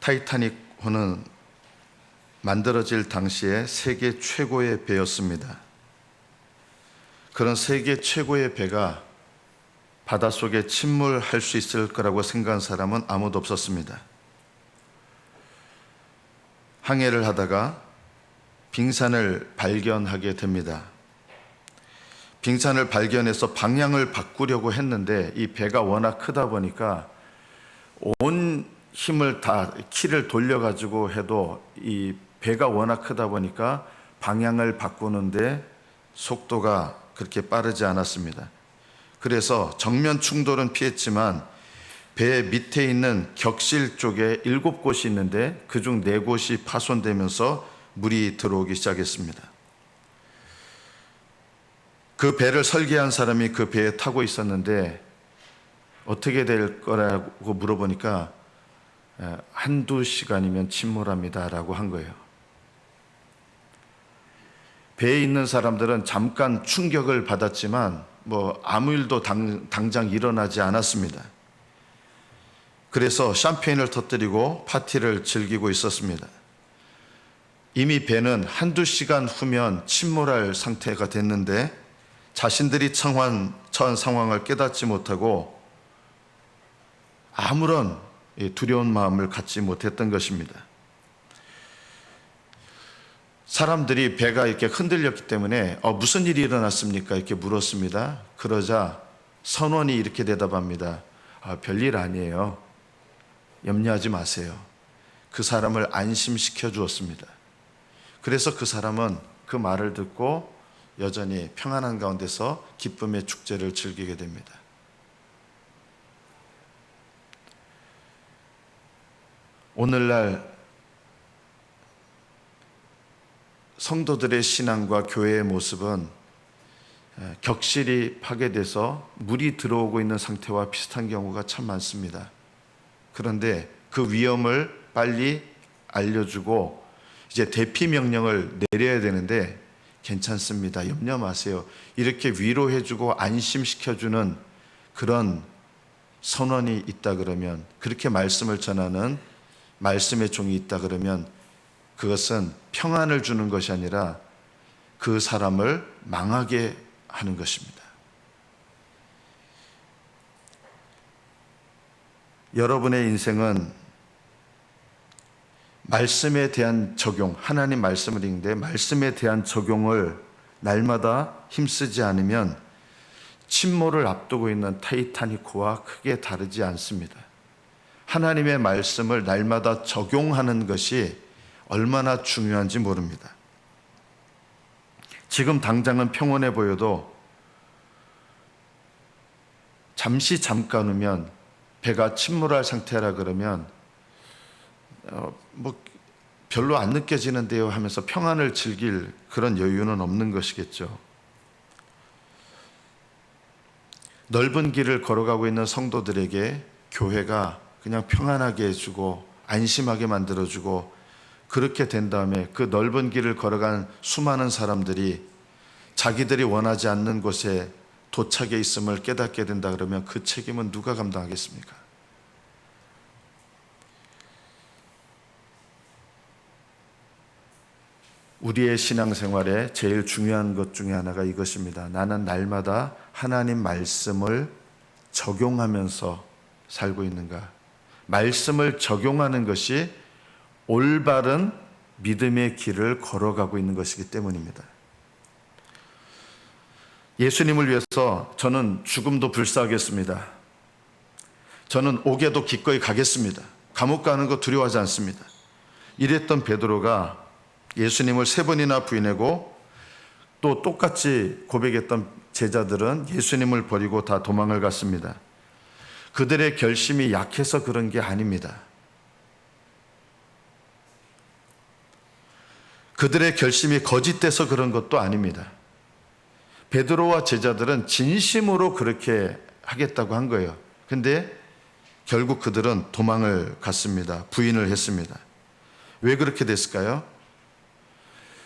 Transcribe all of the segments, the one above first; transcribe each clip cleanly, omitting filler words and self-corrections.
타이타닉호는 만들어질 당시에 세계 최고의 배였습니다. 그런 세계 최고의 배가 바닷속에 침몰할 수 있을 거라고 생각한 사람은 아무도 없었습니다. 항해를 하다가 빙산을 발견하게 됩니다. 빙산을 발견해서 방향을 바꾸려고 했는데 이 배가 워낙 크다 보니까 온 힘을 다 키를 돌려가지고 해도 이 배가 워낙 크다 보니까 방향을 바꾸는데 속도가 그렇게 빠르지 않았습니다. 그래서 정면 충돌은 피했지만 배 밑에 있는 격실 쪽에 7곳이 있는데 그중 4곳이 파손되면서 물이 들어오기 시작했습니다. 그 배를 설계한 사람이 그 배에 타고 있었는데 어떻게 될 거라고 물어보니까 한두 시간이면 침몰합니다 라고 한 거예요. 배에 있는 사람들은 잠깐 충격을 받았지만 아무 일도 당장 일어나지 않았습니다. 그래서 샴페인을 터뜨리고 파티를 즐기고 있었습니다. 이미 배는 한두 시간 후면 침몰할 상태가 됐는데 자신들이 처한 상황을 깨닫지 못하고 아무런 두려운 마음을 갖지 못했던 것입니다. 사람들이 배가 이렇게 흔들렸기 때문에 무슨 일이 일어났습니까? 이렇게 물었습니다. 그러자 선원이 이렇게 대답합니다. 별일 아니에요. 염려하지 마세요. 그 사람을 안심시켜 주었습니다. 그래서 그 사람은 그 말을 듣고 여전히 평안한 가운데서 기쁨의 축제를 즐기게 됩니다. 오늘날 성도들의 신앙과 교회의 모습은 격실이 파괴돼서 물이 들어오고 있는 상태와 비슷한 경우가 참 많습니다. 그런데 그 위험을 빨리 알려주고 이제 대피 명령을 내려야 되는데 괜찮습니다. 염려 마세요. 이렇게 위로해주고 안심시켜주는 그런 선원이 있다 그러면, 그렇게 말씀을 전하는 말씀의 종이 있다 그러면 그것은 평안을 주는 것이 아니라 그 사람을 망하게 하는 것입니다. 여러분의 인생은 말씀에 대한 적용, 하나님 말씀을 읽는데 말씀에 대한 적용을 날마다 힘쓰지 않으면 침몰을 앞두고 있는 타이타닉호와 크게 다르지 않습니다. 하나님의 말씀을 날마다 적용하는 것이 얼마나 중요한지 모릅니다. 지금 당장은 평온해 보여도 잠깐 후면 배가 침몰할 상태라 그러면 별로 안 느껴지는데요 하면서 평안을 즐길 그런 여유는 없는 것이겠죠. 넓은 길을 걸어가고 있는 성도들에게 교회가 그냥 평안하게 해주고 안심하게 만들어주고, 그렇게 된 다음에 그 넓은 길을 걸어간 수많은 사람들이 자기들이 원하지 않는 곳에 도착해 있음을 깨닫게 된다 그러면 그 책임은 누가 감당하겠습니까? 우리의 신앙생활에 제일 중요한 것 중에 하나가 이것입니다. 나는 날마다 하나님 말씀을 적용하면서 살고 있는가? 말씀을 적용하는 것이 올바른 믿음의 길을 걸어가고 있는 것이기 때문입니다. 예수님을 위해서 저는 죽음도 불사하겠습니다. 저는 옥에도 기꺼이 가겠습니다. 감옥 가는 거 두려워하지 않습니다. 이랬던 베드로가 예수님을 3번이나 부인하고 또 똑같이 고백했던 제자들은 예수님을 버리고 다 도망을 갔습니다. 그들의 결심이 약해서 그런 게 아닙니다. 그들의 결심이 거짓돼서 그런 것도 아닙니다. 베드로와 제자들은 진심으로 그렇게 하겠다고 한 거예요. 근데 결국 그들은 도망을 갔습니다. 부인을 했습니다. 왜 그렇게 됐을까요?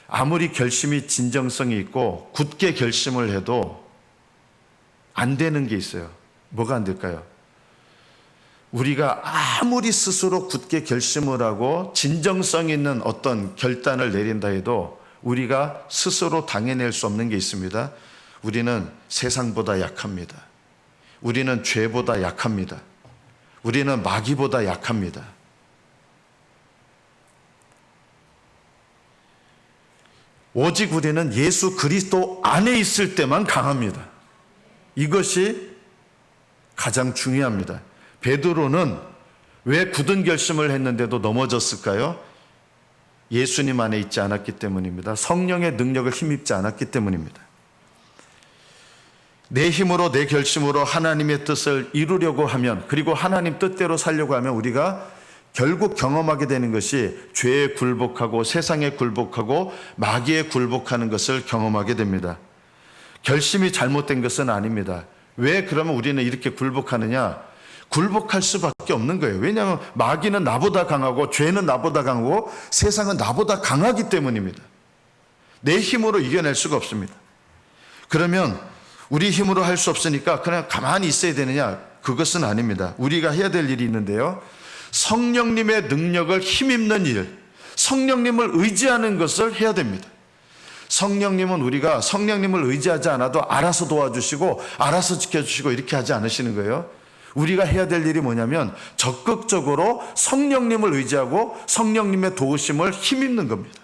아무리 결심이 진정성이 있고 굳게 결심을 해도 안 되는 게 있어요. 뭐가 안 될까요? 우리가 아무리 스스로 굳게 결심을 하고 진정성 있는 어떤 결단을 내린다 해도 우리가 스스로 당해낼 수 없는 게 있습니다. 우리는 세상보다 약합니다. 우리는 죄보다 약합니다. 우리는 마귀보다 약합니다. 오직 우리는 예수 그리스도 안에 있을 때만 강합니다. 이것이 가장 중요합니다. 베드로는 왜 굳은 결심을 했는데도 넘어졌을까요? 예수님 안에 있지 않았기 때문입니다. 성령의 능력을 힘입지 않았기 때문입니다. 내 힘으로 내 결심으로 하나님의 뜻을 이루려고 하면, 그리고 하나님 뜻대로 살려고 하면 우리가 결국 경험하게 되는 것이 죄에 굴복하고 세상에 굴복하고 마귀에 굴복하는 것을 경험하게 됩니다. 결심이 잘못된 것은 아닙니다. 왜 그러면 우리는 이렇게 굴복하느냐? 굴복할 수밖에 없는 거예요. 왜냐하면 마귀는 나보다 강하고 죄는 나보다 강하고 세상은 나보다 강하기 때문입니다. 내 힘으로 이겨낼 수가 없습니다. 그러면 우리 힘으로 할 수 없으니까 그냥 가만히 있어야 되느냐? 그것은 아닙니다. 우리가 해야 될 일이 있는데요. 성령님의 능력을 힘입는 일, 성령님을 의지하는 것을 해야 됩니다. 성령님은 우리가 성령님을 의지하지 않아도 알아서 도와주시고 알아서 지켜주시고 이렇게 하지 않으시는 거예요. 우리가 해야 될 일이 뭐냐면 적극적으로 성령님을 의지하고 성령님의 도우심을 힘입는 겁니다.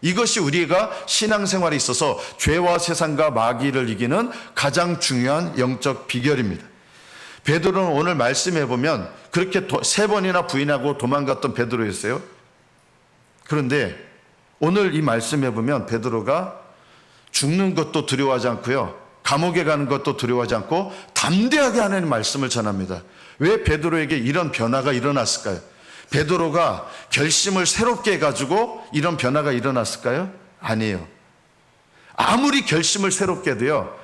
이것이 우리가 신앙생활에 있어서 죄와 세상과 마귀를 이기는 가장 중요한 영적 비결입니다. 베드로는 오늘 말씀해 보면 그렇게 3번이나 부인하고 도망갔던 베드로였어요. 그런데 오늘 이 말씀해 보면 베드로가 죽는 것도 두려워하지 않고요, 감옥에 가는 것도 두려워하지 않고 담대하게 하나님 말씀을 전합니다. 왜 베드로에게 이런 변화가 일어났을까요? 베드로가 결심을 새롭게 해가지고 이런 변화가 일어났을까요? 아니에요. 아무리 결심을 새롭게 해도요,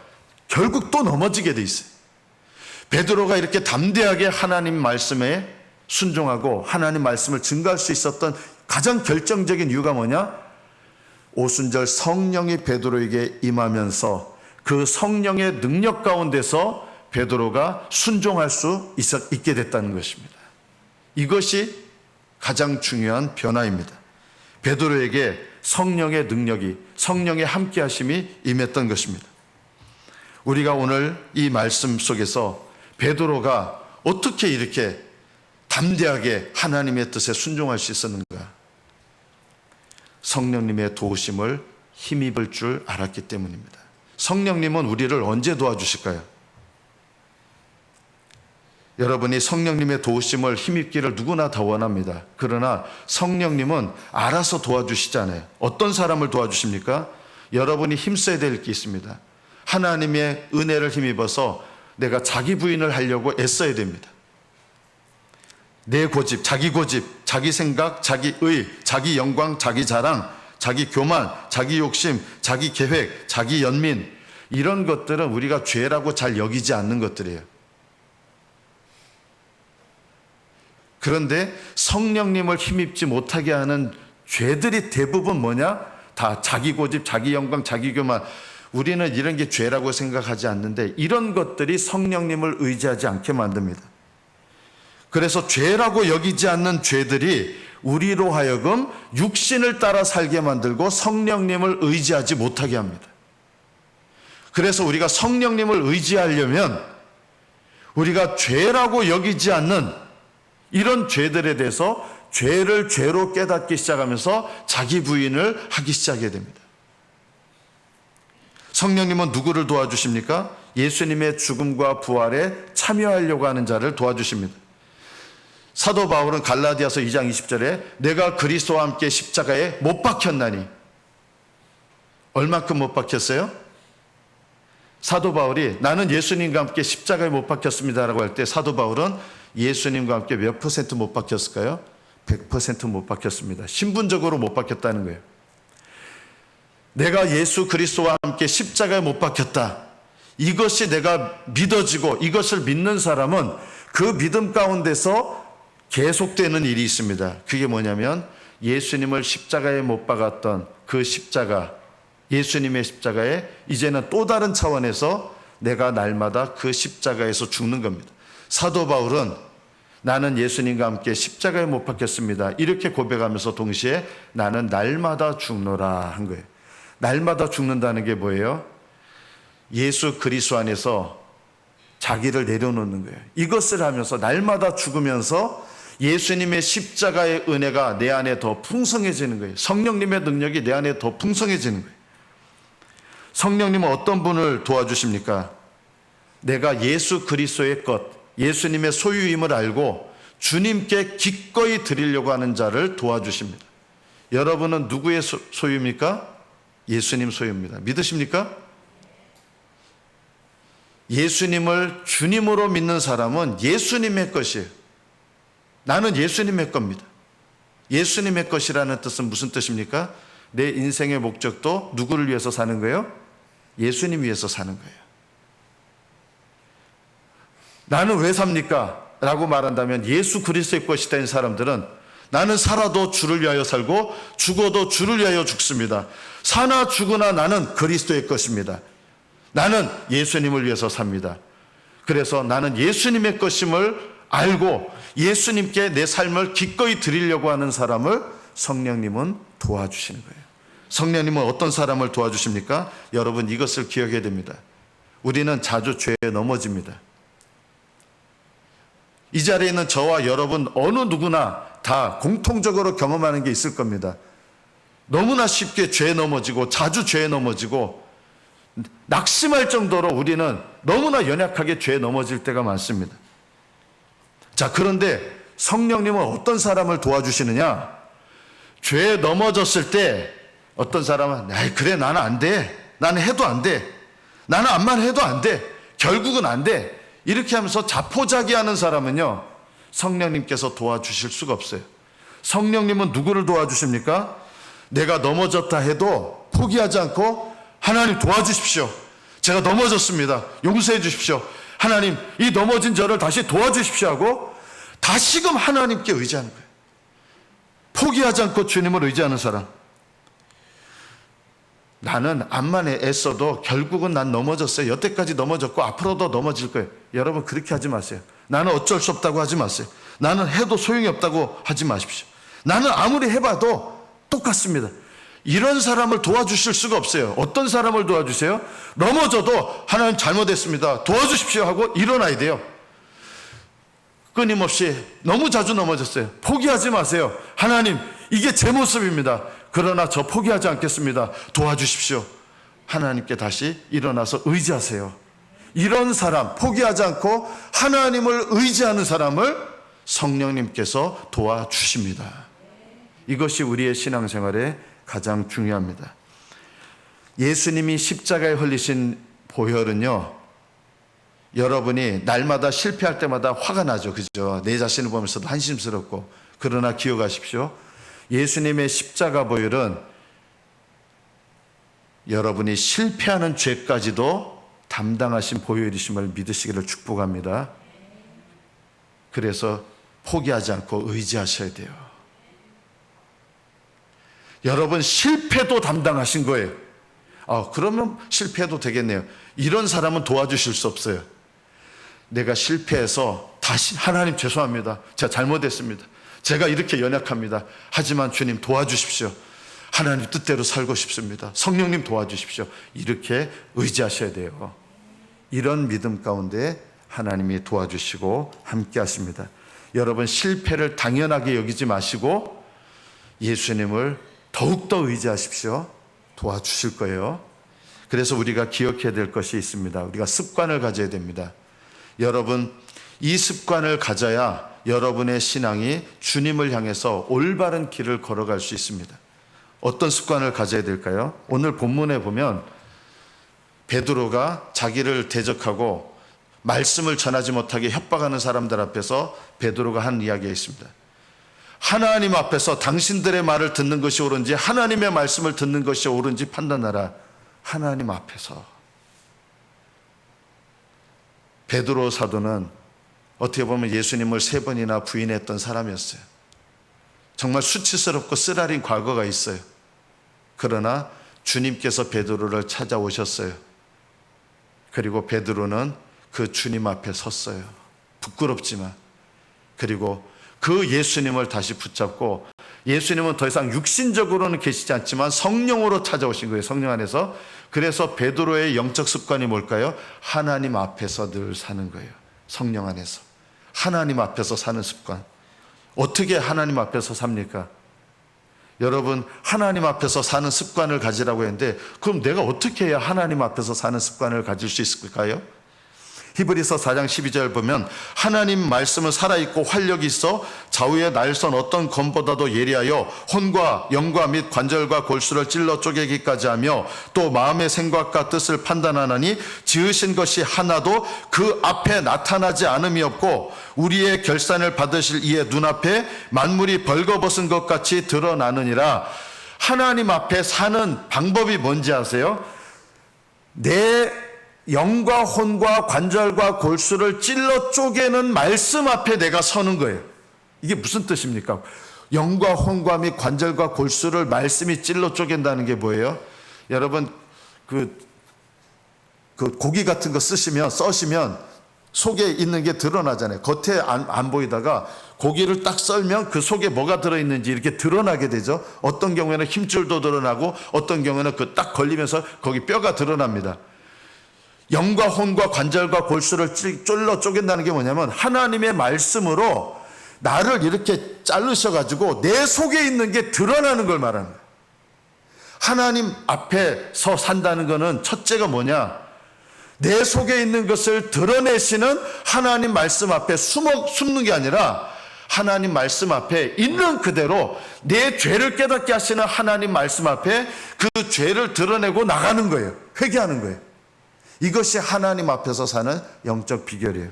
결국 또 넘어지게 돼 있어요. 베드로가 이렇게 담대하게 하나님 말씀에 순종하고 하나님 말씀을 증거할 수 있었던 가장 결정적인 이유가 뭐냐? 오순절 성령이 베드로에게 임하면서 그 성령의 능력 가운데서 베드로가 순종할 수 있게 됐다는 것입니다. 이것이 가장 중요한 변화입니다. 베드로에게 성령의 능력이, 성령의 함께하심이 임했던 것입니다. 우리가 오늘 이 말씀 속에서 베드로가 어떻게 이렇게 담대하게 하나님의 뜻에 순종할 수 있었는가? 성령님의 도우심을 힘입을 줄 알았기 때문입니다. 성령님은 우리를 언제 도와주실까요? 여러분이 성령님의 도우심을 힘입기를 누구나 다 원합니다. 그러나 성령님은 알아서 도와주시잖아요. 어떤 사람을 도와주십니까? 여러분이 힘써야 될 게 있습니다. 하나님의 은혜를 힘입어서 내가 자기 부인을 하려고 애써야 됩니다. 내 고집, 자기 생각, 자기 의, 자기 영광, 자기 자랑, 자기 교만, 자기 욕심, 자기 계획, 자기 연민, 이런 것들은 우리가 죄라고 잘 여기지 않는 것들이에요. 그런데 성령님을 힘입지 못하게 하는 죄들이 대부분 뭐냐? 다 자기 고집, 자기 영광, 자기 교만. 우리는 이런 게 죄라고 생각하지 않는데 이런 것들이 성령님을 의지하지 않게 만듭니다. 그래서 죄라고 여기지 않는 죄들이 우리로 하여금 육신을 따라 살게 만들고 성령님을 의지하지 못하게 합니다. 그래서 우리가 성령님을 의지하려면 우리가 죄라고 여기지 않는 이런 죄들에 대해서 죄를 죄로 깨닫기 시작하면서 자기 부인을 하기 시작하게 됩니다. 성령님은 누구를 도와주십니까? 예수님의 죽음과 부활에 참여하려고 하는 자를 도와주십니다. 사도 바울은 갈라디아서 2장 20절에 내가 그리스도와 함께 십자가에 못 박혔나니, 얼마큼 못 박혔어요? 사도 바울이 나는 예수님과 함께 십자가에 못 박혔습니다라고 할 때 사도 바울은 예수님과 함께 몇 퍼센트 못 박혔을까요? 100% 못 박혔습니다. 신분적으로 못 박혔다는 거예요. 내가 예수 그리스도와 함께 십자가에 못 박혔다. 이것이 내가 믿어지고 이것을 믿는 사람은 그 믿음 가운데서 계속되는 일이 있습니다. 그게 뭐냐면 예수님을 십자가에 못 박았던 그 십자가, 예수님의 십자가에 이제는 또 다른 차원에서 내가 날마다 그 십자가에서 죽는 겁니다. 사도 바울은 나는 예수님과 함께 십자가에 못 박혔습니다. 이렇게 고백하면서 동시에 나는 날마다 죽노라 한 거예요. 날마다 죽는다는 게 뭐예요? 예수 그리스도 안에서 자기를 내려놓는 거예요. 이것을 하면서 날마다 죽으면서 예수님의 십자가의 은혜가 내 안에 더 풍성해지는 거예요. 성령님의 능력이 내 안에 더 풍성해지는 거예요. 성령님은 어떤 분을 도와주십니까? 내가 예수 그리스도의 것, 예수님의 소유임을 알고 주님께 기꺼이 드리려고 하는 자를 도와주십니다. 여러분은 누구의 소유입니까? 예수님 소유입니다. 믿으십니까? 예수님을 주님으로 믿는 사람은 예수님의 것이에요. 나는 예수님의 겁니다. 예수님의 것이라는 뜻은 무슨 뜻입니까? 내 인생의 목적도 누구를 위해서 사는 거예요? 예수님 위해서 사는 거예요. 나는 왜 삽니까? 라고 말한다면 예수 그리스도의 것이 된 사람들은 나는 살아도 주를 위하여 살고 죽어도 주를 위하여 죽습니다. 사나 죽으나 나는 그리스도의 것입니다. 나는 예수님을 위해서 삽니다. 그래서 나는 예수님의 것임을 알고 예수님께 내 삶을 기꺼이 드리려고 하는 사람을 성령님은 도와주시는 거예요. 성령님은 어떤 사람을 도와주십니까? 여러분 이것을 기억해야 됩니다. 우리는 자주 죄에 넘어집니다. 이 자리에 있는 저와 여러분 어느 누구나 다 공통적으로 경험하는 게 있을 겁니다. 너무나 쉽게 죄에 넘어지고 자주 죄에 넘어지고 낙심할 정도로 우리는 너무나 연약하게 죄에 넘어질 때가 많습니다. 자, 그런데 성령님은 어떤 사람을 도와주시느냐? 죄에 넘어졌을 때 어떤 사람은 그래 나는 안 돼. 나는 해도 안 돼. 나는 암만 해도 안 돼. 결국은 안 돼. 이렇게 하면서 자포자기하는 사람은요, 성령님께서 도와주실 수가 없어요. 성령님은 누구를 도와주십니까? 내가 넘어졌다 해도 포기하지 않고 하나님 도와주십시오. 제가 넘어졌습니다. 용서해 주십시오. 하나님 이 넘어진 저를 다시 도와주십시오 하고 다시금 하나님께 의지하는 거예요. 포기하지 않고 주님을 의지하는 사람. 나는 암만 애써도 결국은 난 넘어졌어요. 여태까지 넘어졌고 앞으로도 넘어질 거예요. 여러분 그렇게 하지 마세요. 나는 어쩔 수 없다고 하지 마세요. 나는 해도 소용이 없다고 하지 마십시오. 나는 아무리 해봐도 똑같습니다. 이런 사람을 도와주실 수가 없어요. 어떤 사람을 도와주세요? 넘어져도 하나님 잘못했습니다. 도와주십시오 하고 일어나야 돼요. 끊임없이 너무 자주 넘어졌어요. 포기하지 마세요. 하나님 이게 제 모습입니다. 그러나 저 포기하지 않겠습니다. 도와주십시오. 하나님께 다시 일어나서 의지하세요. 이런 사람, 포기하지 않고 하나님을 의지하는 사람을 성령님께서 도와주십니다. 이것이 우리의 신앙생활에 가장 중요합니다. 예수님이 십자가에 흘리신 보혈은요, 여러분이 날마다 실패할 때마다 화가 나죠. 그죠? 내 자신을 보면서도 한심스럽고. 그러나 기억하십시오. 예수님의 십자가 보혈은 여러분이 실패하는 죄까지도 담당하신 보혈이심을 믿으시기를 축복합니다. 그래서 포기하지 않고 의지하셔야 돼요. 여러분 실패도 담당하신 거예요. 그러면 실패해도 되겠네요. 이런 사람은 도와주실 수 없어요. 내가 실패해서 다시 하나님 죄송합니다. 제가 잘못했습니다. 제가 이렇게 연약합니다. 하지만 주님 도와주십시오. 하나님 뜻대로 살고 싶습니다. 성령님 도와주십시오. 이렇게 의지하셔야 돼요. 이런 믿음 가운데 하나님이 도와주시고 함께 하십니다. 여러분 실패를 당연하게 여기지 마시고 예수님을 더욱더 의지하십시오. 도와주실 거예요. 그래서 우리가 기억해야 될 것이 있습니다. 우리가 습관을 가져야 됩니다. 여러분 이 습관을 가져야 여러분의 신앙이 주님을 향해서 올바른 길을 걸어갈 수 있습니다. 어떤 습관을 가져야 될까요? 오늘 본문에 보면 베드로가 자기를 대적하고 말씀을 전하지 못하게 협박하는 사람들 앞에서 베드로가 한 이야기가 있습니다. 하나님 앞에서 당신들의 말을 듣는 것이 옳은지 하나님의 말씀을 듣는 것이 옳은지 판단하라. 하나님 앞에서. 베드로 사도는 어떻게 보면 예수님을 3번이나 부인했던 사람이었어요. 정말 수치스럽고 쓰라린 과거가 있어요. 그러나 주님께서 베드로를 찾아오셨어요. 그리고 베드로는 그 주님 앞에 섰어요. 부끄럽지만 그리고 그 예수님을 다시 붙잡고, 예수님은 더 이상 육신적으로는 계시지 않지만 성령으로 찾아오신 거예요. 성령 안에서. 그래서 베드로의 영적 습관이 뭘까요? 하나님 앞에서 늘 사는 거예요. 성령 안에서 하나님 앞에서 사는 습관. 어떻게 하나님 앞에서 삽니까? 여러분, 하나님 앞에서 사는 습관을 가지라고 했는데, 그럼 내가 어떻게 해야 하나님 앞에서 사는 습관을 가질 수 있을까요? 히브리서 4장 12절 보면, 하나님 말씀은 살아있고 활력이 있어 좌우의 날선 어떤 검보다도 예리하여 혼과 영과 및 관절과 골수를 찔러 쪼개기까지 하며 또 마음의 생각과 뜻을 판단하나니 지으신 것이 하나도 그 앞에 나타나지 않음이 없고 우리의 결산을 받으실 이의 눈앞에 만물이 벌거벗은 것 같이 드러나느니라. 하나님 앞에 사는 방법이 뭔지 아세요? 내 영과 혼과 관절과 골수를 찔러 쪼개는 말씀 앞에 내가 서는 거예요. 이게 무슨 뜻입니까? 영과 혼과 및 관절과 골수를 말씀이 찔러 쪼갠다는 게 뭐예요? 여러분, 그 고기 같은 거 써시면 속에 있는 게 드러나잖아요. 겉에 안 보이다가 고기를 딱 썰면 그 속에 뭐가 들어있는지 이렇게 드러나게 되죠. 어떤 경우에는 힘줄도 드러나고 어떤 경우에는 그 딱 걸리면서 거기 뼈가 드러납니다. 영과 혼과 관절과 골수를 찔러 쪼갠다는 게 뭐냐면, 하나님의 말씀으로 나를 이렇게 자르셔가지고 내 속에 있는 게 드러나는 걸 말하는 거예요. 하나님 앞에서 산다는 거는 첫째가 뭐냐? 내 속에 있는 것을 드러내시는 하나님 말씀 앞에 숨는 게 아니라, 하나님 말씀 앞에 있는 그대로 내 죄를 깨닫게 하시는 하나님 말씀 앞에 그 죄를 드러내고 나가는 거예요. 회개하는 거예요. 이것이 하나님 앞에서 사는 영적 비결이에요.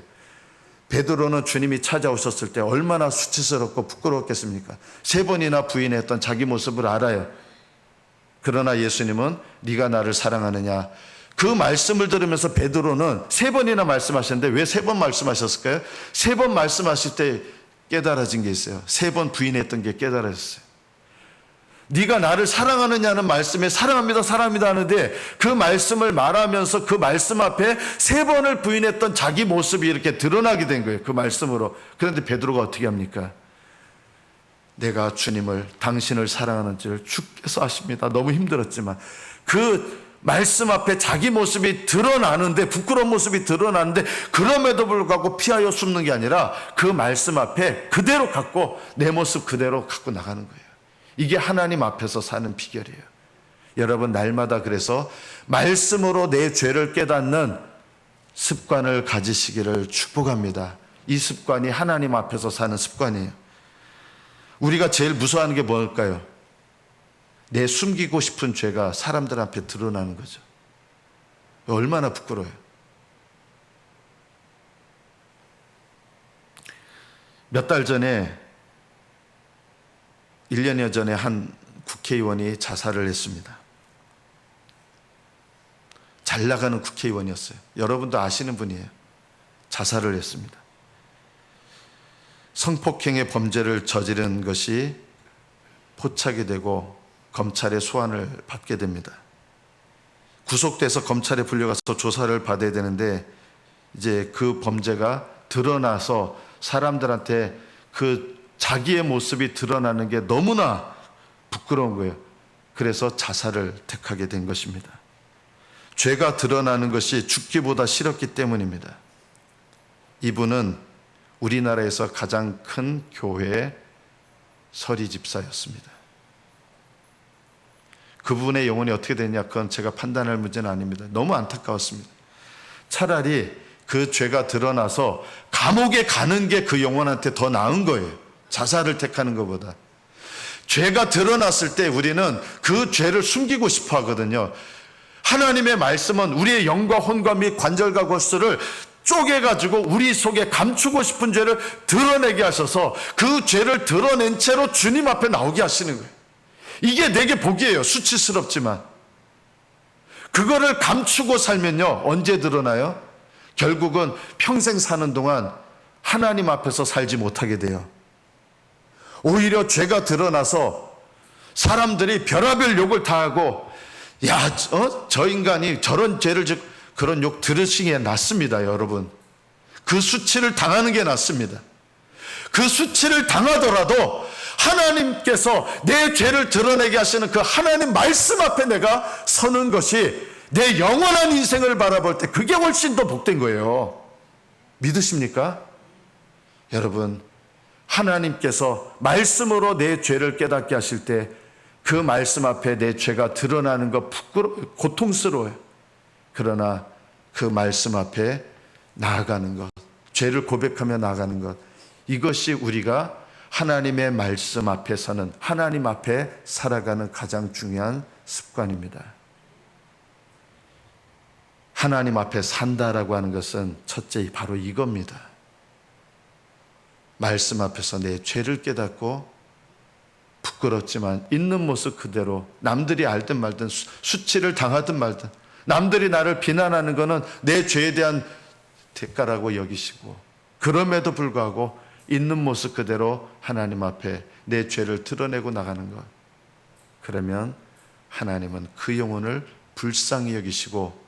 베드로는 주님이 찾아오셨을 때 얼마나 수치스럽고 부끄러웠겠습니까? 3번이나 부인했던 자기 모습을 알아요. 그러나 예수님은 네가 나를 사랑하느냐, 그 말씀을 들으면서 베드로는 3번이나 말씀하셨는데 왜 3번 말씀하셨을까요? 3번 말씀하실 때 깨달아진 게 있어요. 3번 부인했던 게 깨달아졌어요. 네가 나를 사랑하느냐는 말씀에 사랑합니다 사랑합니다 하는데, 그 말씀을 말하면서 그 말씀 앞에 3번을 부인했던 자기 모습이 이렇게 드러나게 된 거예요. 그 말씀으로. 그런데 베드로가 어떻게 합니까? 내가 주님을, 당신을 사랑하는 줄 주께서 아십니다. 너무 힘들었지만 그 말씀 앞에 자기 모습이 드러나는데, 부끄러운 모습이 드러나는데, 그럼에도 불구하고 피하여 숨는 게 아니라 그 말씀 앞에 그대로 갖고 내 모습 그대로 갖고 나가는 거예요. 이게 하나님 앞에서 사는 비결이에요. 여러분, 날마다 그래서 말씀으로 내 죄를 깨닫는 습관을 가지시기를 축복합니다. 이 습관이 하나님 앞에서 사는 습관이에요. 우리가 제일 무서워하는 게 뭘까요? 내 숨기고 싶은 죄가 사람들 앞에 드러나는 거죠. 얼마나 부끄러워요. 몇 달 전에, 1년여 전에 한 국회의원이 자살을 했습니다. 잘 나가는 국회의원이었어요. 여러분도 아시는 분이에요. 자살을 했습니다. 성폭행의 범죄를 저지른 것이 포착이 되고 검찰의 소환을 받게 됩니다. 구속돼서 검찰에 불려가서 조사를 받아야 되는데, 이제 그 범죄가 드러나서 사람들한테 그 자기의 모습이 드러나는 게 너무나 부끄러운 거예요. 그래서 자살을 택하게 된 것입니다. 죄가 드러나는 것이 죽기보다 싫었기 때문입니다. 이분은 우리나라에서 가장 큰 교회의 서리 집사였습니다. 그분의 영혼이 어떻게 됐냐, 그건 제가 판단할 문제는 아닙니다. 너무 안타까웠습니다. 차라리 그 죄가 드러나서 감옥에 가는 게 그 영혼한테 더 나은 거예요. 자살을 택하는 것보다. 죄가 드러났을 때 우리는 그 죄를 숨기고 싶어 하거든요. 하나님의 말씀은 우리의 영과 혼과 및 관절과 골수를 쪼개가지고 우리 속에 감추고 싶은 죄를 드러내게 하셔서 그 죄를 드러낸 채로 주님 앞에 나오게 하시는 거예요. 이게 내게 복이에요. 수치스럽지만. 그거를 감추고 살면요, 언제 드러나요? 결국은 평생 사는 동안 하나님 앞에서 살지 못하게 돼요. 오히려 죄가 드러나서 사람들이 별의별 욕을 다 하고, 야, 저 인간이 저런 죄를 짓고, 그런 욕 들으시기에 낫습니다, 여러분. 그 수치를 당하는 게 낫습니다. 그 수치를 당하더라도 하나님께서 내 죄를 드러내게 하시는 그 하나님 말씀 앞에 내가 서는 것이 내 영원한 인생을 바라볼 때 그게 훨씬 더 복된 거예요. 믿으십니까? 여러분, 하나님께서 말씀으로 내 죄를 깨닫게 하실 때 그 말씀 앞에 내 죄가 드러나는 것 고통스러워요. 그러나 그 말씀 앞에 나아가는 것, 죄를 고백하며 나아가는 것, 이것이 우리가 하나님의 말씀 앞에 서는, 하나님 앞에 살아가는 가장 중요한 습관입니다. 하나님 앞에 산다라고 하는 것은 첫째 바로 이겁니다. 말씀 앞에서 내 죄를 깨닫고 부끄럽지만 있는 모습 그대로, 남들이 알든 말든, 수치를 당하든 말든, 남들이 나를 비난하는 것은 내 죄에 대한 대가라고 여기시고, 그럼에도 불구하고 있는 모습 그대로 하나님 앞에 내 죄를 드러내고 나가는 것, 그러면 하나님은 그 영혼을 불쌍히 여기시고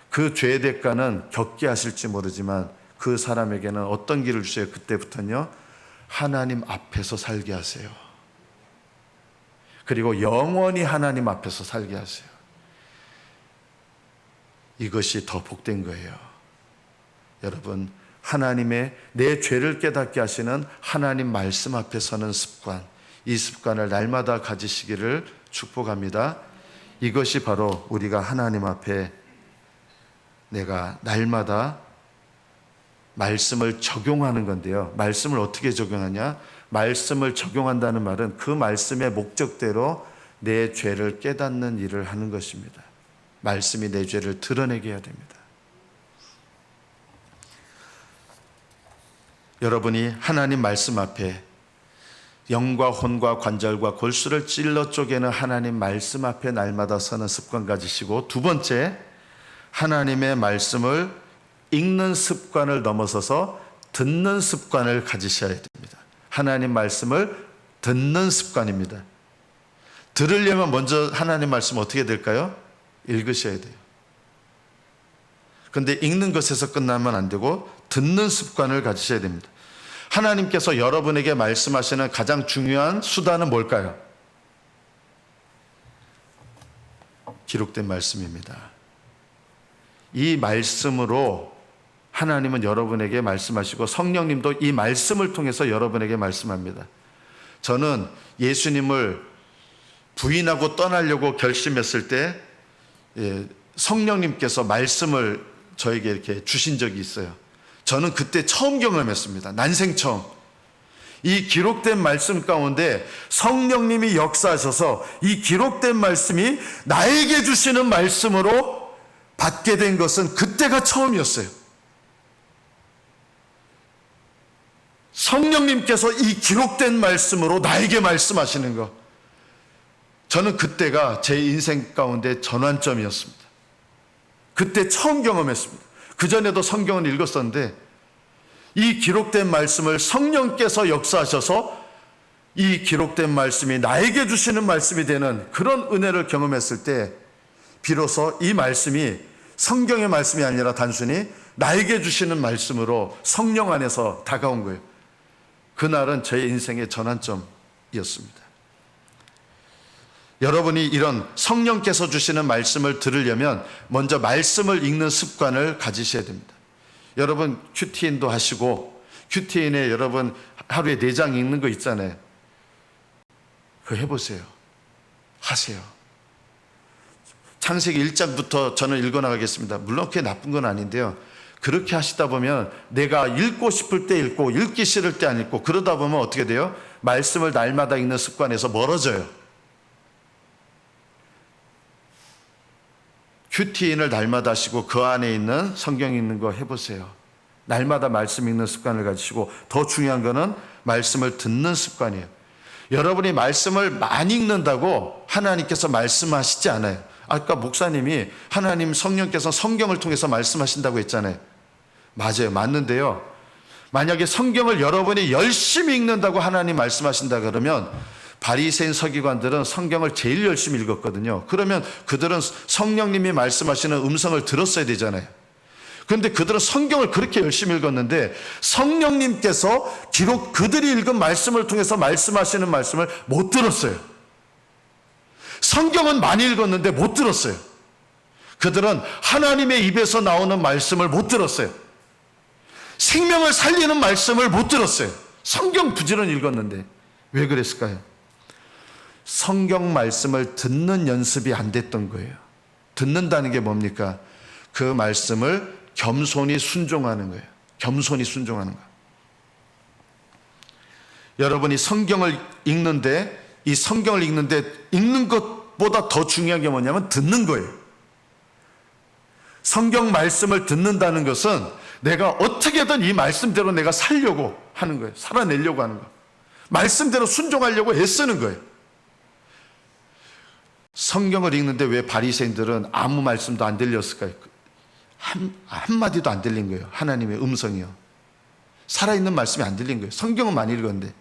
그 죄의 대가는 겪게 하실지 모르지만 그 사람에게는 어떤 길을 주세요? 그때부터는요, 하나님 앞에서 살게 하세요. 그리고 영원히 하나님 앞에서 살게 하세요. 이것이 더 복된 거예요. 여러분, 하나님의 내 죄를 깨닫게 하시는 하나님 말씀 앞에 서는 습관, 이 습관을 날마다 가지시기를 축복합니다. 이것이 바로 우리가 하나님 앞에 내가 날마다 말씀을 적용하는 건데요. 말씀을 어떻게 적용하냐? 말씀을 적용한다는 말은 그 말씀의 목적대로 내 죄를 깨닫는 일을 하는 것입니다. 말씀이 내 죄를 드러내게 해야 됩니다. 여러분이 하나님 말씀 앞에 영과 혼과 관절과 골수를 찔러 쪼개는 하나님 말씀 앞에 날마다 서는 습관 가지시고, 두 번째, 하나님의 말씀을 읽는 습관을 넘어서서 듣는 습관을 가지셔야 됩니다. 하나님 말씀을 듣는 습관입니다. 들으려면 먼저 하나님 말씀 어떻게 될까요? 읽으셔야 돼요. 그런데 읽는 것에서 끝나면 안 되고 듣는 습관을 가지셔야 됩니다. 하나님께서 여러분에게 말씀하시는 가장 중요한 수단은 뭘까요? 기록된 말씀입니다. 이 말씀으로 하나님은 여러분에게 말씀하시고 성령님도 이 말씀을 통해서 여러분에게 말씀합니다. 저는 예수님을 부인하고 떠나려고 결심했을 때 성령님께서 말씀을 저에게 이렇게 주신 적이 있어요. 저는 그때 처음 경험했습니다. 난생 처음. 이 기록된 말씀 가운데 성령님이 역사하셔서 이 기록된 말씀이 나에게 주시는 말씀으로 받게 된 것은 그때가 처음이었어요. 성령님께서 이 기록된 말씀으로 나에게 말씀하시는 것, 저는 그때가 제 인생 가운데 전환점이었습니다. 그때 처음 경험했습니다. 그전에도 성경을 읽었었는데 이 기록된 말씀을 성령께서 역사하셔서 이 기록된 말씀이 나에게 주시는 말씀이 되는 그런 은혜를 경험했을 때 비로소 이 말씀이 성경의 말씀이 아니라 단순히 나에게 주시는 말씀으로 성령 안에서 다가온 거예요. 그날은 제 인생의 전환점이었습니다. 여러분이 이런 성령께서 주시는 말씀을 들으려면 먼저 말씀을 읽는 습관을 가지셔야 됩니다. 여러분 큐티인도 하시고 큐티인에 여러분 하루에 4장 읽는 거 있잖아요. 그거 해보세요. 하세요. 창세기 1장부터 저는 읽어나가겠습니다. 물론 그게 나쁜 건 아닌데요. 그렇게 하시다 보면 내가 읽고 싶을 때 읽고 읽기 싫을 때 안 읽고 그러다 보면 어떻게 돼요? 말씀을 날마다 읽는 습관에서 멀어져요. 큐티인을 날마다 하시고 그 안에 있는 성경 읽는 거 해보세요. 날마다 말씀 읽는 습관을 가지시고 더 중요한 거는 말씀을 듣는 습관이에요. 여러분이 말씀을 많이 읽는다고 하나님께서 말씀하시지 않아요. 아까 목사님이 하나님 성령께서 성경을 통해서 말씀하신다고 했잖아요. 맞아요. 맞는데요. 만약에 성경을 여러분이 열심히 읽는다고 하나님 말씀하신다 그러면 바리새인 서기관들은 성경을 제일 열심히 읽었거든요. 그러면 그들은 성령님이 말씀하시는 음성을 들었어야 되잖아요. 그런데 그들은 성경을 그렇게 열심히 읽었는데 성령님께서 기록 그들이 읽은 말씀을 통해서 말씀하시는 말씀을 못 들었어요. 성경은 많이 읽었는데 못 들었어요. 그들은 하나님의 입에서 나오는 말씀을 못 들었어요. 생명을 살리는 말씀을 못 들었어요. 성경 부지런히 읽었는데 왜 그랬을까요? 성경 말씀을 듣는 연습이 안 됐던 거예요. 듣는다는 게 뭡니까? 그 말씀을 겸손히 순종하는 거예요. 겸손히 순종하는 거예요. 여러분이 성경을 읽는데 이 성경을 읽는데 읽는 것보다 더 중요한 게 뭐냐면 듣는 거예요. 성경 말씀을 듣는다는 것은 내가 어떻게든 이 말씀대로 내가 살려고 하는 거예요. 살아내려고 하는 거예요. 말씀대로 순종하려고 애쓰는 거예요. 성경을 읽는데 왜 바리새인들은 아무 말씀도 안 들렸을까요? 한마디도 안 들린 거예요. 하나님의 음성이요. 살아있는 말씀이 안 들린 거예요. 성경은 많이 읽었는데.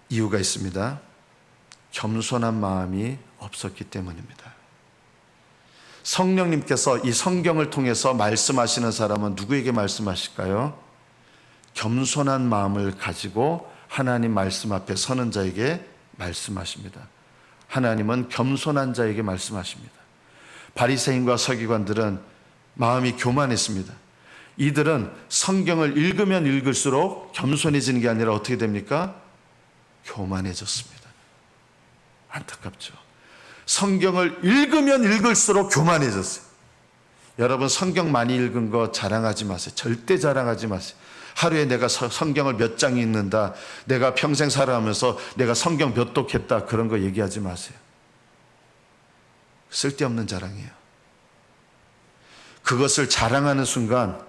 이유가 있습니다. 겸손한 마음이 없었기 때문입니다. 성령님께서 이 성경을 통해서 말씀하시는 사람은 누구에게 말씀하실까요? 겸손한 마음을 가지고 하나님 말씀 앞에 서는 자에게 말씀하십니다. 하나님은 겸손한 자에게 말씀하십니다. 바리새인과 서기관들은 마음이 교만했습니다. 이들은 성경을 읽으면 읽을수록 겸손해지는 게 아니라 어떻게 됩니까? 교만해졌습니다. 안타깝죠. 성경을 읽으면 읽을수록 교만해졌어요. 여러분 성경 많이 읽은 거 자랑하지 마세요. 절대 자랑하지 마세요. 하루에 내가 성경을 몇 장 읽는다, 내가 평생 살아가면서 내가 성경 몇 독했다, 그런 거 얘기하지 마세요. 쓸데없는 자랑이에요. 그것을 자랑하는 순간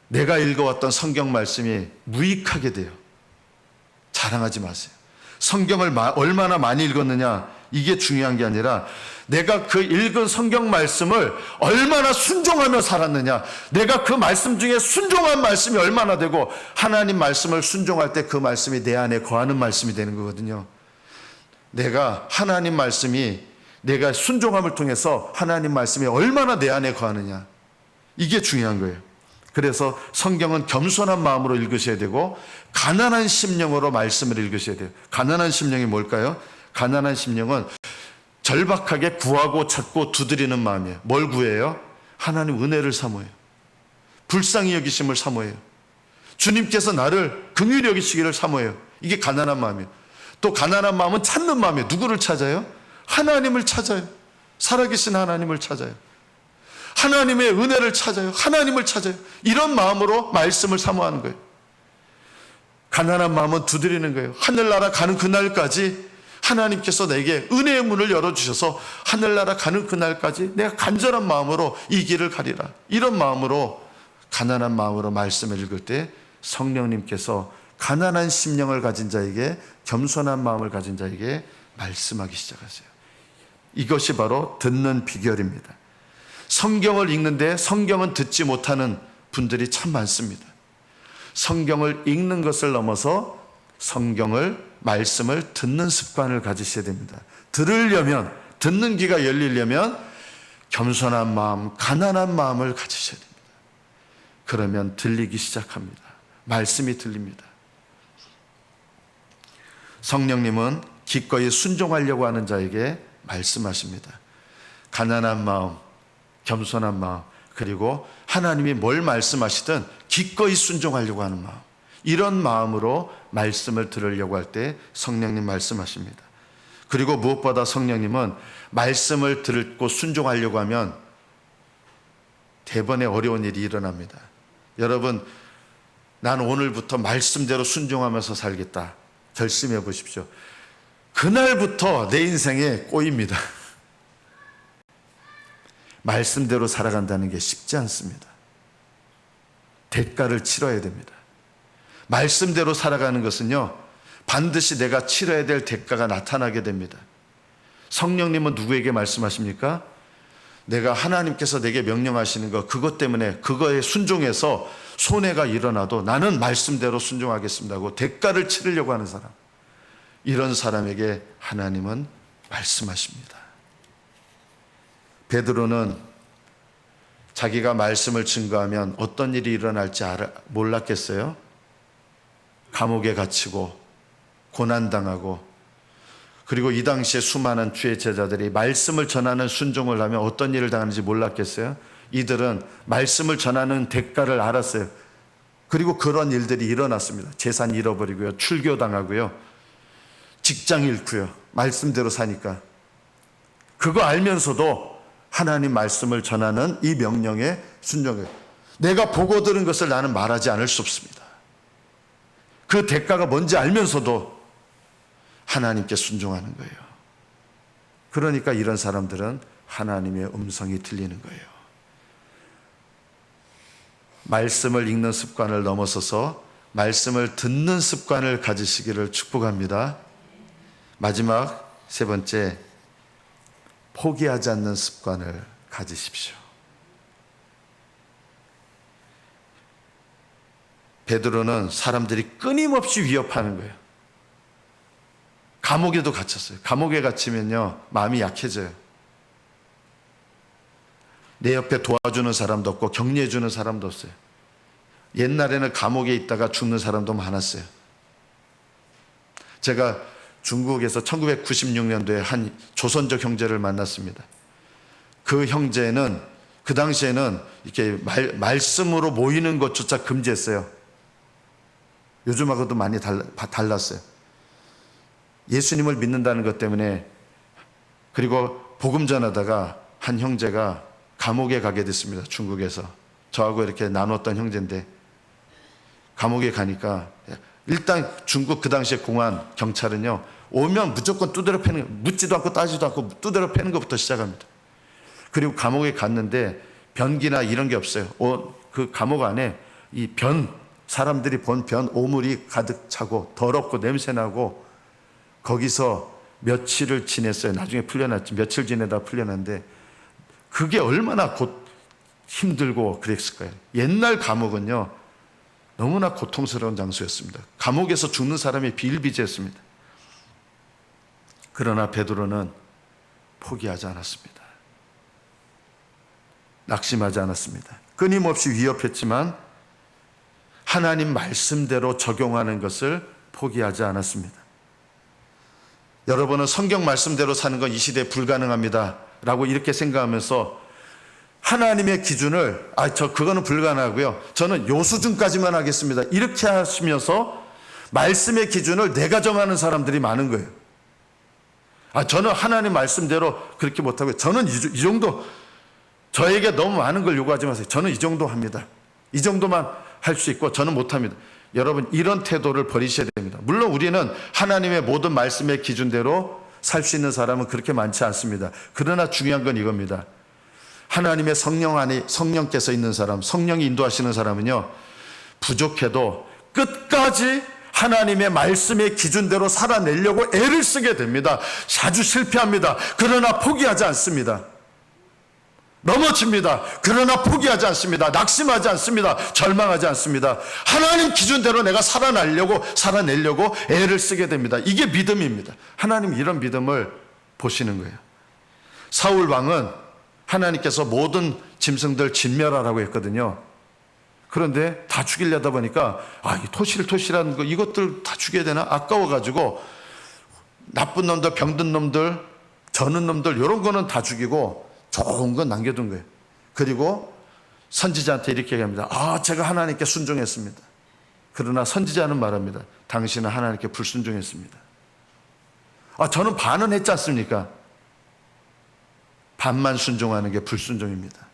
내가 읽어왔던 성경 말씀이 무익하게 돼요. 자랑하지 마세요. 성경을 얼마나 많이 읽었느냐, 이게 중요한 게 아니라 내가 그 읽은 성경 말씀을 얼마나 순종하며 살았느냐, 내가 그 말씀 중에 순종한 말씀이 얼마나 되고 하나님 말씀을 순종할 때 그 말씀이 내 안에 거하는 말씀이 되는 거거든요. 내가 하나님 말씀이, 내가 순종함을 통해서 하나님 말씀이 얼마나 내 안에 거하느냐, 이게 중요한 거예요. 그래서 성경은 겸손한 마음으로 읽으셔야 되고 가난한 심령으로 말씀을 읽으셔야 돼요. 가난한 심령이 뭘까요? 가난한 심령은 절박하게 구하고 찾고 두드리는 마음이에요. 뭘 구해요? 하나님 은혜를 사모해요. 불쌍히 여기심을 사모해요. 주님께서 나를 긍휼히 여기시기를 사모해요. 이게 가난한 마음이에요. 또 가난한 마음은 찾는 마음이에요. 누구를 찾아요? 하나님을 찾아요. 살아계신 하나님을 찾아요. 하나님의 은혜를 찾아요. 하나님을 찾아요. 이런 마음으로 말씀을 사모하는 거예요. 가난한 마음은 두드리는 거예요. 하늘나라 가는 그날까지 하나님께서 내게 은혜의 문을 열어주셔서 하늘나라 가는 그날까지 내가 간절한 마음으로 이 길을 가리라. 이런 마음으로, 가난한 마음으로 말씀을 읽을 때 성령님께서 가난한 심령을 가진 자에게, 겸손한 마음을 가진 자에게 말씀하기 시작하세요. 이것이 바로 듣는 비결입니다. 성경을 읽는데 성경은 듣지 못하는 분들이 참 많습니다. 성경을 읽는 것을 넘어서 성경을, 말씀을 듣는 습관을 가지셔야 됩니다. 들으려면, 듣는 귀가 열리려면 겸손한 마음, 가난한 마음을 가지셔야 됩니다. 그러면 들리기 시작합니다. 말씀이 들립니다. 성령님은 기꺼이 순종하려고 하는 자에게 말씀하십니다. 가난한 마음, 겸손한 마음, 그리고 하나님이 뭘 말씀하시든 기꺼이 순종하려고 하는 마음, 이런 마음으로 말씀을 들으려고 할 때 성령님 말씀하십니다. 그리고 무엇보다 성령님은 말씀을 듣고 순종하려고 하면 대번에 어려운 일이 일어납니다. 여러분, 난 오늘부터 말씀대로 순종하면서 살겠다 결심해 보십시오. 그날부터 내 인생에 꼬입니다. 말씀대로 살아간다는 게 쉽지 않습니다. 대가를 치러야 됩니다. 말씀대로 살아가는 것은요, 반드시 내가 치러야 될 대가가 나타나게 됩니다. 성령님은 누구에게 말씀하십니까? 내가 하나님께서 내게 명령하시는 것, 그것 때문에 그거에 순종해서 손해가 일어나도 나는 말씀대로 순종하겠습니다 하고 대가를 치르려고 하는 사람, 이런 사람에게 하나님은 말씀하십니다. 베드로는 자기가 말씀을 증거하면 어떤 일이 일어날지 몰랐겠어요? 감옥에 갇히고 고난당하고, 그리고 이 당시에 수많은 주의 제자들이 말씀을 전하는 순종을 하면 어떤 일을 당하는지 몰랐겠어요? 이들은 말씀을 전하는 대가를 알았어요. 그리고 그런 일들이 일어났습니다. 재산 잃어버리고요, 출교당하고요, 직장 잃고요, 말씀대로 사니까. 그거 알면서도 하나님 말씀을 전하는 이 명령에 순종해요. 내가 보고 들은 것을 나는 말하지 않을 수 없습니다. 그 대가가 뭔지 알면서도 하나님께 순종하는 거예요. 그러니까 이런 사람들은 하나님의 음성이 들리는 거예요. 말씀을 읽는 습관을 넘어서서 말씀을 듣는 습관을 가지시기를 축복합니다. 마지막 세 번째, 포기하지 않는 습관을 가지십시오. 베드로는 사람들이 끊임없이 위협하는 거예요. 감옥에도 갇혔어요. 감옥에 갇히면요, 마음이 약해져요. 내 옆에 도와주는 사람도 없고 격려해 주는 사람도 없어요. 옛날에는 감옥에 있다가 죽는 사람도 많았어요. 제가 중국에서 1996년도에 한 조선족 형제를 만났습니다. 그 형제는 그 당시에는 이렇게 말씀으로 모이는 것조차 금지했어요. 요즘하고도 많이 달랐어요. 예수님을 믿는다는 것 때문에. 그리고 복음 전하다가 한 형제가 감옥에 가게 됐습니다. 중국에서. 저하고 이렇게 나눴던 형제인데, 감옥에 가니까 일단 중국 그 당시에 공안 경찰은요, 오면 무조건 두드려 패는, 묻지도 않고 따지도 않고 두드려 패는 것부터 시작합니다. 그리고 감옥에 갔는데 변기나 이런 게 없어요. 그 감옥 안에 이 사람들이 본 오물이 가득 차고 더럽고 냄새나고, 거기서 며칠을 지냈어요. 나중에 풀려났지. 며칠 지내다 풀려났는데 그게 얼마나 힘들고 그랬을 거예요. 옛날 감옥은요, 너무나 고통스러운 장소였습니다. 감옥에서 죽는 사람이 비일비재했습니다. 그러나 베드로는 포기하지 않았습니다. 낙심하지 않았습니다. 끊임없이 위협했지만 하나님 말씀대로 적용하는 것을 포기하지 않았습니다. 여러분은 성경 말씀대로 사는 건 이 시대에 불가능합니다 라고 이렇게 생각하면서 하나님의 기준을 그거는 불가능하고요, 저는 요 수준까지만 하겠습니다, 이렇게 하시면서 말씀의 기준을 내가 정하는 사람들이 많은 거예요. 저는 하나님 말씀대로 그렇게 못하고요, 저는 이 정도, 저에게 너무 많은 걸 요구하지 마세요, 저는 이 정도 합니다, 이 정도만 할 수 있고 저는 못합니다. 여러분, 이런 태도를 버리셔야 됩니다. 물론 우리는 하나님의 모든 말씀의 기준대로 살 수 있는 사람은 그렇게 많지 않습니다. 그러나 중요한 건 이겁니다. 하나님의 성령 안에 성령께서 있는 사람, 성령이 인도하시는 사람은요, 부족해도 끝까지 하나님의 말씀의 기준대로 살아내려고 애를 쓰게 됩니다. 자주 실패합니다. 그러나 포기하지 않습니다. 넘어집니다. 그러나 포기하지 않습니다. 낙심하지 않습니다. 절망하지 않습니다. 하나님 기준대로 내가 살아내려고 애를 쓰게 됩니다. 이게 믿음입니다. 하나님 이런 믿음을 보시는 거예요. 사울 왕은 하나님께서 모든 짐승들 진멸하라고 했거든요. 그런데 다 죽이려다 보니까 이 토실토실한 거 이것들 다 죽여야 되나 아까워가지고 나쁜 놈들, 병든 놈들, 저는 놈들 이런 거는 다 죽이고 좋은 건 남겨둔 거예요. 그리고 선지자한테 이렇게 얘기합니다. 제가 하나님께 순종했습니다. 그러나 선지자는 말합니다. 당신은 하나님께 불순종했습니다. 저는 반은 했지 않습니까? 반만 순종하는 게 불순종입니다.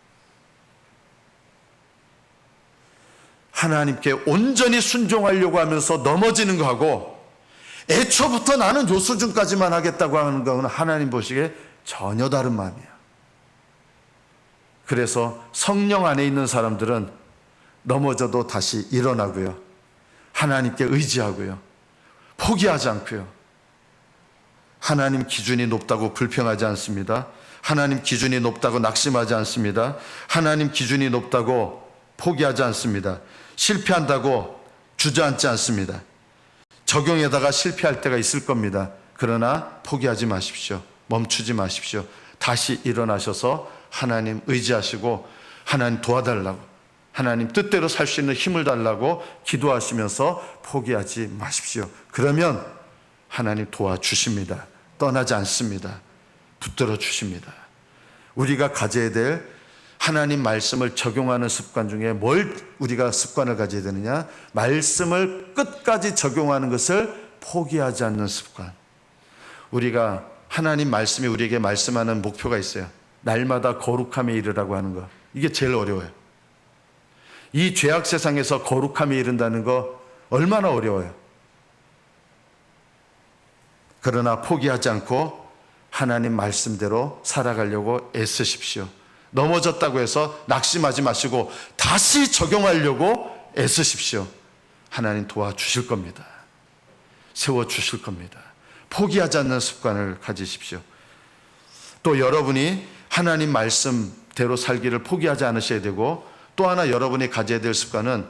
하나님께 온전히 순종하려고 하면서 넘어지는 거하고, 애초부터 나는 요 수준까지만 하겠다고 하는 거는 하나님 보시기에 전혀 다른 마음이에요. 그래서 성령 안에 있는 사람들은 넘어져도 다시 일어나고요, 하나님께 의지하고요, 포기하지 않고요, 하나님 기준이 높다고 불평하지 않습니다. 하나님 기준이 높다고 낙심하지 않습니다. 하나님 기준이 높다고 포기하지 않습니다. 실패한다고 주저앉지 않습니다. 적용에다가 실패할 때가 있을 겁니다. 그러나 포기하지 마십시오. 멈추지 마십시오. 다시 일어나셔서 하나님 의지하시고 하나님 도와달라고, 하나님 뜻대로 살 수 있는 힘을 달라고 기도하시면서 포기하지 마십시오. 그러면 하나님 도와주십니다. 떠나지 않습니다. 붙들어 주십니다. 우리가 가져야 될 하나님 말씀을 적용하는 습관 중에 뭘 우리가 습관을 가져야 되느냐? 말씀을 끝까지 적용하는 것을 포기하지 않는 습관. 우리가 하나님 말씀이 우리에게 말씀하는 목표가 있어요. 날마다 거룩함에 이르라고 하는 거. 이게 제일 어려워요. 이 죄악 세상에서 거룩함에 이른다는 거 얼마나 어려워요. 그러나 포기하지 않고 하나님 말씀대로 살아가려고 애쓰십시오. 넘어졌다고 해서 낙심하지 마시고 다시 적용하려고 애쓰십시오. 하나님 도와주실 겁니다. 세워주실 겁니다. 포기하지 않는 습관을 가지십시오. 또 여러분이 하나님 말씀대로 살기를 포기하지 않으셔야 되고, 또 하나 여러분이 가져야 될 습관은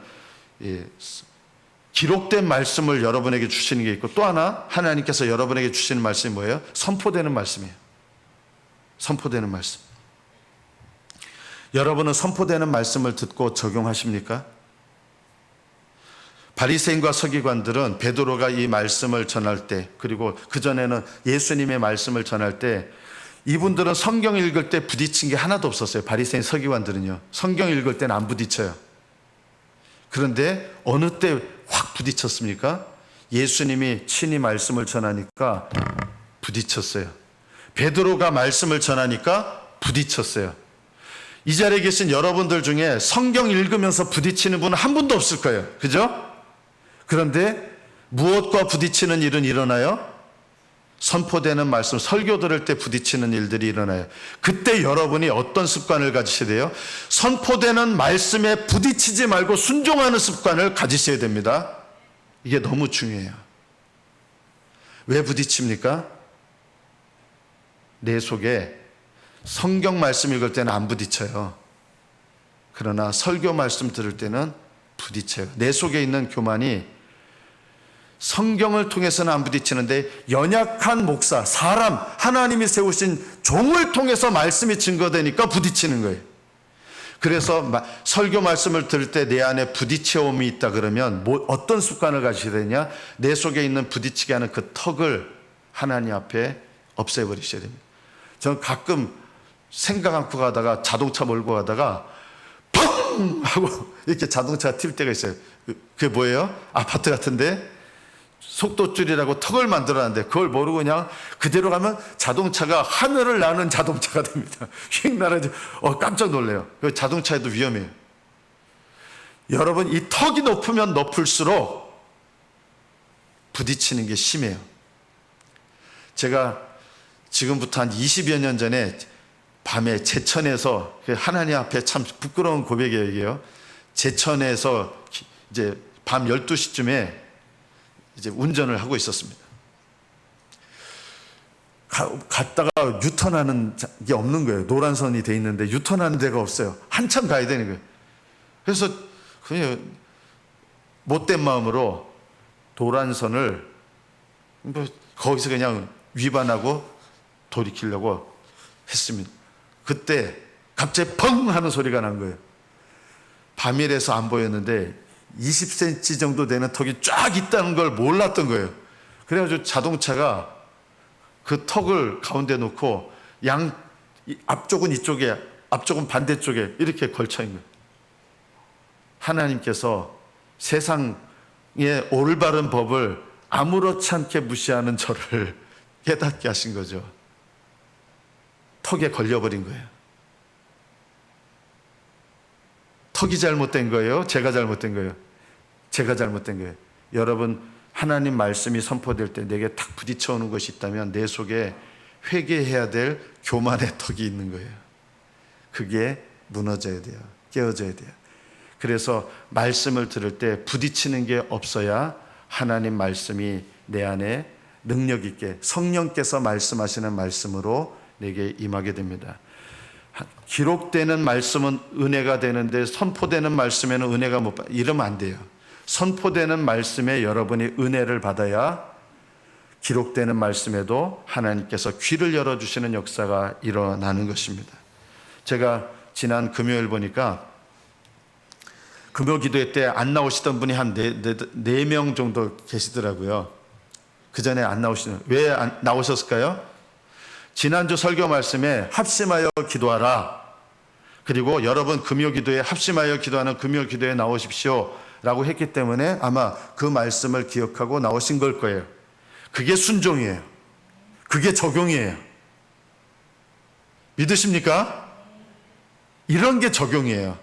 기록된 말씀을 여러분에게 주시는 게 있고, 또 하나 하나님께서 여러분에게 주시는 말씀이 뭐예요? 선포되는 말씀이에요. 선포되는 말씀. 여러분은 선포되는 말씀을 듣고 적용하십니까? 바리새인과 서기관들은 베드로가 이 말씀을 전할 때, 그리고 그전에는 예수님의 말씀을 전할 때, 이분들은 성경 읽을 때 부딪힌 게 하나도 없었어요. 바리새인 서기관들은요, 성경 읽을 때는 안 부딪혀요. 그런데 어느 때 확 부딪혔습니까? 예수님이 친히 말씀을 전하니까 부딪혔어요. 베드로가 말씀을 전하니까 부딪혔어요. 이 자리에 계신 여러분들 중에 성경 읽으면서 부딪히는 분은 한 분도 없을 거예요. 그죠? 그런데 무엇과 부딪히는 일은 일어나요? 선포되는 말씀, 설교 들을 때 부딪히는 일들이 일어나요. 그때 여러분이 어떤 습관을 가지셔야 돼요? 선포되는 말씀에 부딪히지 말고 순종하는 습관을 가지셔야 됩니다. 이게 너무 중요해요. 왜 부딪힙니까? 내 속에 성경 말씀 읽을 때는 안 부딪혀요. 그러나 설교 말씀 들을 때는 부딪혀요. 내 속에 있는 교만이 성경을 통해서는 안 부딪히는데, 연약한 목사, 사람, 하나님이 세우신 종을 통해서 말씀이 증거되니까 부딪히는 거예요. 그래서 설교 말씀을 들을 때 내 안에 부딪혀옴이 있다 그러면 어떤 습관을 가지셔야 되냐? 내 속에 있는 부딪히게 하는 그 턱을 하나님 앞에 없애버리셔야 됩니다. 저는 가끔 생각 않고 가다가 자동차 몰고 가다가 펑! 하고 이렇게 자동차가 튈 때가 있어요. 그게 뭐예요? 아파트 같은데 속도줄이라고 턱을 만들어놨는데 그걸 모르고 그냥 그대로 가면 자동차가 하늘을 나는 자동차가 됩니다. 휙 날아져. 깜짝 놀래요. 자동차에도 위험해요. 여러분, 이 턱이 높으면 높을수록 부딪히는 게 심해요. 제가 지금부터 한 20여 년 전에 밤에 제천에서, 하나님 앞에 참 부끄러운 고백이에요, 이게요. 제천에서 이제 밤 12시쯤에 이제 운전을 하고 있었습니다. 갔다가 유턴하는 게 없는 거예요. 노란선이 돼 있는데 유턴하는 데가 없어요. 한참 가야 되는 거예요. 그래서 그냥 못된 마음으로 노란선을 거기서 그냥 위반하고 돌이키려고 했습니다. 그때 갑자기 펑 하는 소리가 난 거예요. 밤이라서 안 보였는데 20cm 정도 되는 턱이 쫙 있다는 걸 몰랐던 거예요. 그래가지고 자동차가 그 턱을 가운데 놓고 앞쪽은 이쪽에, 앞쪽은 반대쪽에 이렇게 걸쳐 있는 거예요. 하나님께서 세상의 올바른 법을 아무렇지 않게 무시하는 저를 깨닫게 하신 거죠. 턱에 걸려버린 거예요. 턱이 잘못된 거예요? 제가 잘못된 거예요? 제가 잘못된 거예요. 여러분, 하나님 말씀이 선포될 때 내게 탁 부딪혀오는 것이 있다면 내 속에 회개해야 될 교만의 턱이 있는 거예요. 그게 무너져야 돼요. 깨어져야 돼요. 그래서 말씀을 들을 때 부딪히는 게 없어야 하나님 말씀이 내 안에 능력 있게 성령께서 말씀하시는 말씀으로 내게 임하게 됩니다. 기록되는 말씀은 은혜가 되는데 선포되는 말씀에는 은혜가 못 받아. 이러면 안 돼요. 선포되는 말씀에 여러분이 은혜를 받아야 기록되는 말씀에도 하나님께서 귀를 열어주시는 역사가 일어나는 것입니다. 제가 지난 금요일 보니까 금요 기도회 때 안 나오시던 분이 한 4명 정도 계시더라고요. 그 전에 안 나오시는, 왜 안 나오셨을까요? 지난주 설교 말씀에 합심하여 기도하라. 그리고 여러분 금요 기도에 합심하여 기도하는 금요 기도에 나오십시오 라고 했기 때문에 아마 그 말씀을 기억하고 나오신 걸 거예요. 그게 순종이에요. 그게 적용이에요. 믿으십니까? 이런 게 적용이에요.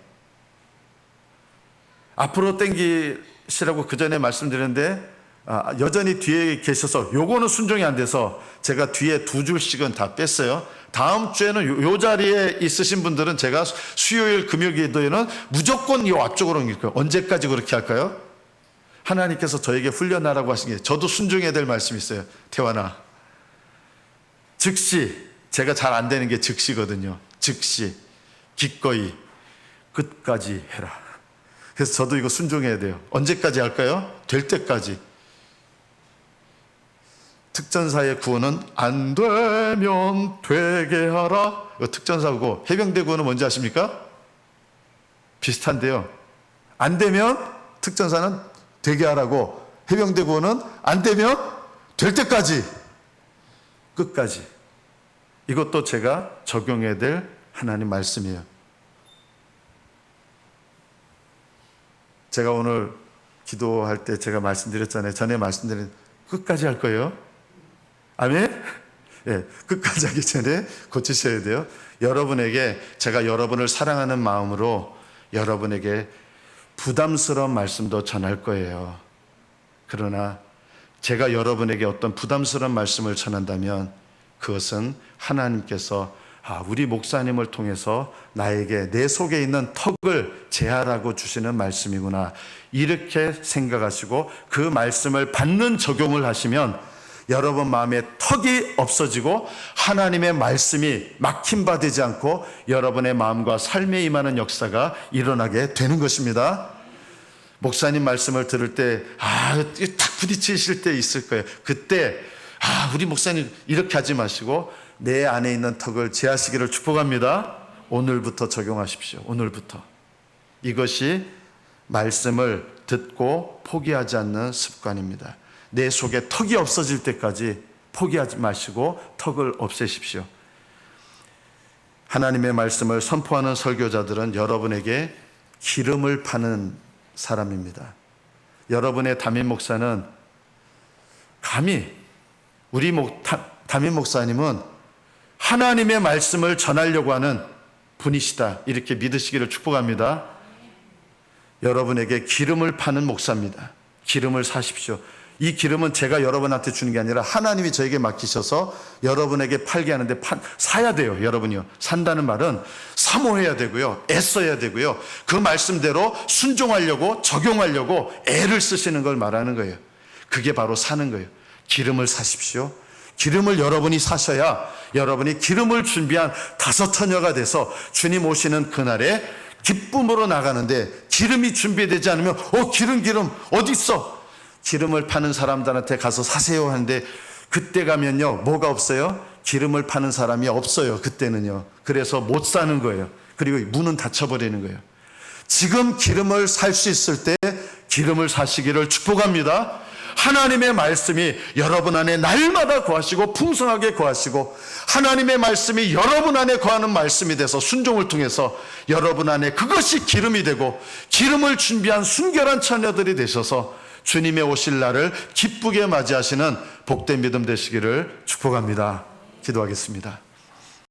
앞으로 땡기시라고 그 전에 말씀드렸는데 여전히 뒤에 계셔서 요거는 순종이 안 돼서 제가 뒤에 2줄씩은 다 뺐어요. 다음 주에는 요 자리에 있으신 분들은 제가 수요일 금요 기도에는 무조건 이 앞쪽으로 옮길 거예요. 언제까지 그렇게 할까요? 하나님께서 저에게 훈련하라고 하신 게, 저도 순종해야 될 말씀이 있어요. 태환아, 즉시, 제가 잘 안 되는 게 즉시거든요. 즉시 기꺼이 끝까지 해라. 그래서 저도 이거 순종해야 돼요. 언제까지 할까요? 될 때까지. 특전사의 구호는 안 되면 되게 하라. 이거 특전사고, 해병대 구호는 뭔지 아십니까? 비슷한데요. 안 되면 특전사는 되게 하라고, 해병대 구호는 안 되면 될 때까지, 끝까지. 이것도 제가 적용해야 될 하나님 말씀이에요. 제가 오늘 기도할 때 제가 말씀드렸잖아요. 전에 말씀드린 끝까지 할 거예요. 아멘? 예, 끝까지 하기 전에 고치셔야 돼요. 여러분에게, 제가 여러분을 사랑하는 마음으로 여러분에게 부담스러운 말씀도 전할 거예요. 그러나 제가 여러분에게 어떤 부담스러운 말씀을 전한다면 그것은 하나님께서 우리 목사님을 통해서 나에게 내 속에 있는 턱을 제하라고 주시는 말씀이구나, 이렇게 생각하시고 그 말씀을 받는 적용을 하시면 여러분 마음에 턱이 없어지고 하나님의 말씀이 막힌바 되지 않고 여러분의 마음과 삶에 임하는 역사가 일어나게 되는 것입니다. 목사님 말씀을 들을 때 탁 부딪히실 때 있을 거예요. 그때 우리 목사님 이렇게 하지 마시고 내 안에 있는 턱을 제하시기를 축복합니다. 오늘부터 적용하십시오. 오늘부터. 이것이 말씀을 듣고 포기하지 않는 습관입니다. 내 속에 턱이 없어질 때까지 포기하지 마시고 턱을 없애십시오. 하나님의 말씀을 선포하는 설교자들은 여러분에게 기름을 파는 사람입니다. 여러분의 담임 목사는 감히, 우리 담임 목사님은 하나님의 말씀을 전하려고 하는 분이시다, 이렇게 믿으시기를 축복합니다. 여러분에게 기름을 파는 목사입니다. 기름을 사십시오. 이 기름은 제가 여러분한테 주는 게 아니라 하나님이 저에게 맡기셔서 여러분에게 팔게 하는데 사야 돼요. 여러분이요. 산다는 말은 사모해야 되고요, 애써야 되고요, 그 말씀대로 순종하려고, 적용하려고 애를 쓰시는 걸 말하는 거예요. 그게 바로 사는 거예요. 기름을 사십시오. 기름을 여러분이 사셔야 여러분이 기름을 준비한 5처녀가 돼서 주님 오시는 그날에 기쁨으로 나가는데, 기름이 준비되지 않으면 기름 어디 있어? 기름을 파는 사람들한테 가서 사세요 하는데 그때 가면요, 뭐가 없어요? 기름을 파는 사람이 없어요. 그때는요. 그래서 못 사는 거예요. 그리고 문은 닫혀버리는 거예요. 지금 기름을 살 수 있을 때 기름을 사시기를 축복합니다. 하나님의 말씀이 여러분 안에 날마다 거하시고 풍성하게 거하시고, 하나님의 말씀이 여러분 안에 거하는 말씀이 돼서 순종을 통해서 여러분 안에 그것이 기름이 되고, 기름을 준비한 순결한 처녀들이 되셔서 주님의 오실 날을 기쁘게 맞이하시는 복된 믿음 되시기를 축복합니다. 기도하겠습니다.